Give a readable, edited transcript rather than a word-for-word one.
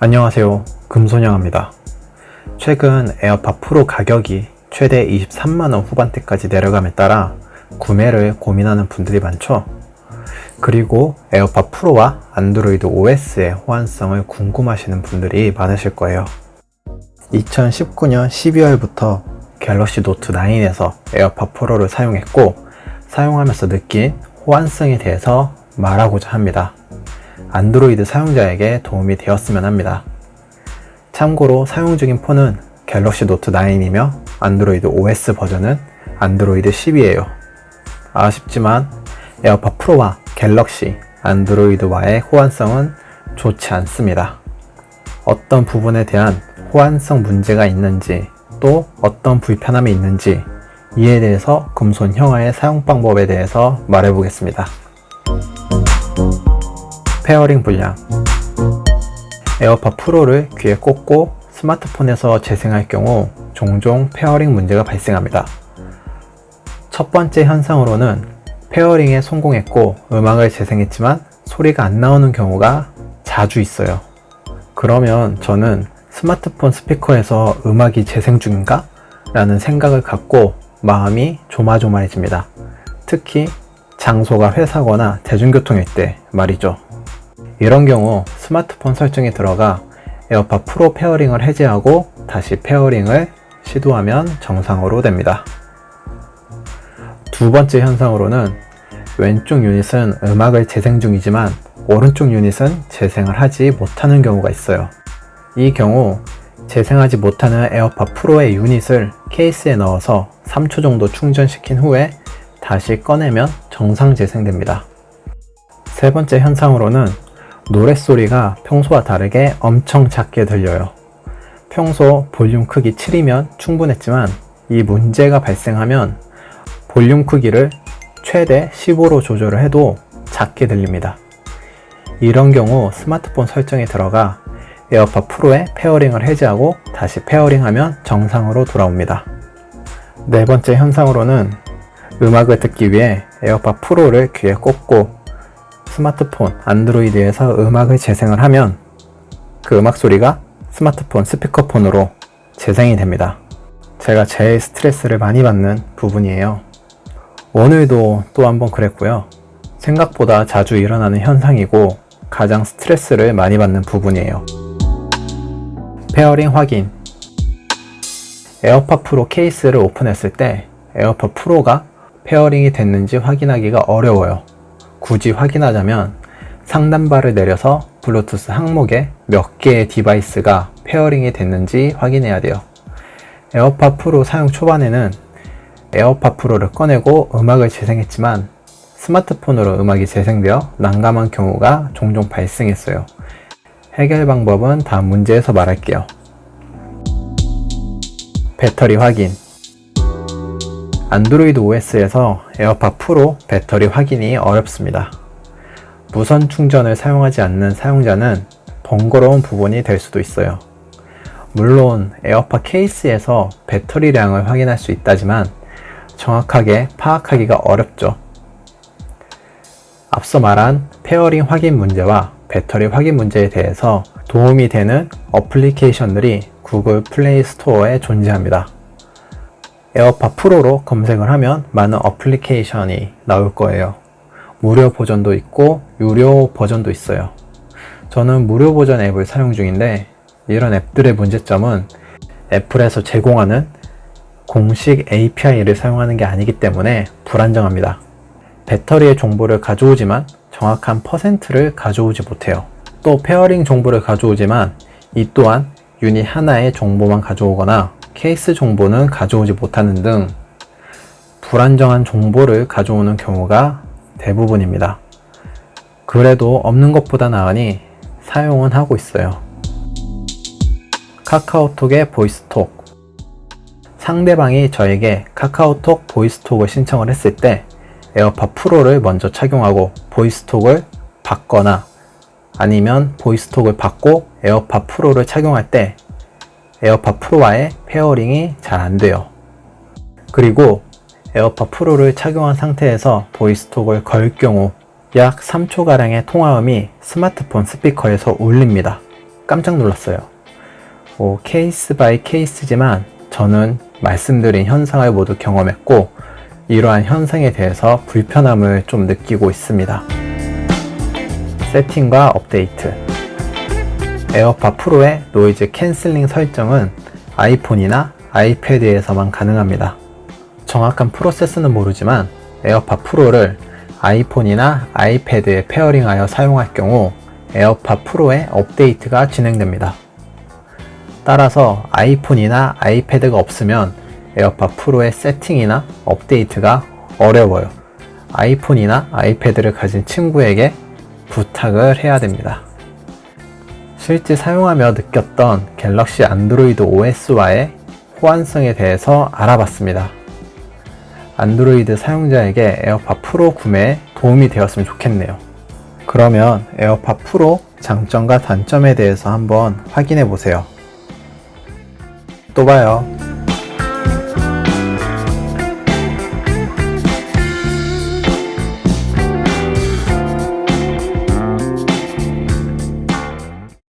안녕하세요, 금손영입니다. 최근 에어팟 프로 가격이 최대 23만원 후반대까지 내려감에 따라 구매를 고민하는 분들이 많죠. 그리고 에어팟 프로와 안드로이드 OS의 호환성을 궁금하시는 분들이 많으실 거예요. 2019년 12월부터 갤럭시 노트 9에서 에어팟 프로를 사용했고, 사용하면서 느낀 호환성에 대해서 말하고자 합니다. 안드로이드 사용자에게 도움이 되었으면 합니다. 참고로 사용 중인 폰은 갤럭시 노트 9이며 안드로이드 OS 버전은 안드로이드 10이에요. 아쉽지만 에어팟 프로와 갤럭시, 안드로이드와의 호환성은 좋지 않습니다. 어떤 부분에 대한 호환성 문제가 있는지, 또 어떤 불편함이 있는지, 이에 대해서 금손 형아의 사용 방법에 대해서 말해보겠습니다. 페어링 불량. 에어팟 프로를 귀에 꽂고 스마트폰에서 재생할 경우 종종 페어링 문제가 발생합니다. 첫 번째 현상으로는 페어링에 성공했고 음악을 재생했지만 소리가 안 나오는 경우가 자주 있어요. 그러면 저는 스마트폰 스피커에서 음악이 재생 중인가? 라는 생각을 갖고 마음이 조마조마해집니다. 특히 장소가 회사거나 대중교통일 때 말이죠. 이런 경우 스마트폰 설정에 들어가 에어팟 프로 페어링을 해제하고 다시 페어링을 시도하면 정상으로 됩니다. 두 번째 현상으로는 왼쪽 유닛은 음악을 재생 중이지만 오른쪽 유닛은 재생을 하지 못하는 경우가 있어요. 이 경우 재생하지 못하는 에어팟 프로의 유닛을 케이스에 넣어서 3초 정도 충전시킨 후에 다시 꺼내면 정상 재생됩니다. 세 번째 현상으로는 노랫소리가 평소와 다르게 엄청 작게 들려요. 평소 볼륨 크기 7이면 충분했지만 이 문제가 발생하면 볼륨 크기를 최대 15로 조절을 해도 작게 들립니다. 이런 경우 스마트폰 설정에 들어가 에어팟 프로의 페어링을 해제하고 다시 페어링하면 정상으로 돌아옵니다. 네 번째 현상으로는 음악을 듣기 위해 에어팟 프로를 귀에 꽂고 스마트폰 안드로이드에서 음악을 재생을 하면 그 음악 소리가 스마트폰 스피커폰으로 재생이 됩니다. 제가 제일 스트레스를 많이 받는 부분이에요. 오늘도 또 한번 그랬고요. 생각보다 자주 일어나는 현상이고 가장 스트레스를 많이 받는 부분이에요. 페어링 확인. 에어팟 프로 케이스를 오픈했을 때 에어팟 프로가 페어링이 됐는지 확인하기가 어려워요. 굳이 확인하자면 상단바를 내려서 블루투스 항목에 몇 개의 디바이스가 페어링이 됐는지 확인해야 돼요. 에어팟 프로 사용 초반에는 에어팟 프로를 꺼내고 음악을 재생했지만 스마트폰으로 음악이 재생되어 난감한 경우가 종종 발생했어요. 해결 방법은 다음 문제에서 말할게요. 배터리 확인. 안드로이드 OS에서 에어팟 프로 배터리 확인이 어렵습니다. 무선 충전을 사용하지 않는 사용자는 번거로운 부분이 될 수도 있어요. 물론 에어팟 케이스에서 배터리량을 확인할 수 있다지만 정확하게 파악하기가 어렵죠. 앞서 말한 페어링 확인 문제와 배터리 확인 문제에 대해서 도움이 되는 어플리케이션들이 구글 플레이 스토어에 존재합니다. 에어팟 프로로 검색을 하면 많은 어플리케이션이 나올 거예요. 무료 버전도 있고 유료 버전도 있어요. 저는 무료 버전 앱을 사용 중인데 이런 앱들의 문제점은 애플에서 제공하는 공식 API를 사용하는 게 아니기 때문에 불안정합니다. 배터리의 정보를 가져오지만 정확한 퍼센트를 가져오지 못해요. 또 페어링 정보를 가져오지만 이 또한 유닛 하나의 정보만 가져오거나 케이스 정보는 가져오지 못하는 등 불안정한 정보를 가져오는 경우가 대부분입니다. 그래도 없는 것보다 나으니 사용은 하고 있어요. 카카오톡의 보이스톡. 상대방이 저에게 카카오톡 보이스톡을 신청을 했을 때 에어팟 프로를 먼저 착용하고 보이스톡을 받거나 아니면 보이스톡을 받고 에어팟 프로를 착용할 때 에어팟 프로와의 페어링이 잘 안 돼요. 그리고 에어팟 프로를 착용한 상태에서 보이스톡을 걸 경우 약 3초가량의 통화음이 스마트폰 스피커에서 울립니다. 깜짝 놀랐어요. 케이스 바이 케이스지만 저는 말씀드린 현상을 모두 경험했고 이러한 현상에 대해서 불편함을 좀 느끼고 있습니다. 세팅과 업데이트. 에어팟 프로의 노이즈 캔슬링 설정은 아이폰이나 아이패드에서만 가능합니다. 정확한 프로세스는 모르지만 에어팟 프로를 아이폰이나 아이패드에 페어링하여 사용할 경우 에어팟 프로의 업데이트가 진행됩니다. 따라서 아이폰이나 아이패드가 없으면 에어팟 프로의 세팅이나 업데이트가 어려워요. 아이폰이나 아이패드를 가진 친구에게 부탁을 해야 됩니다. 실제 사용하며 느꼈던 갤럭시 안드로이드 OS와의 호환성에 대해서 알아봤습니다. 안드로이드 사용자에게 에어팟 프로 구매에 도움이 되었으면 좋겠네요. 그러면 에어팟 프로 장점과 단점에 대해서 한번 확인해 보세요. 또 봐요.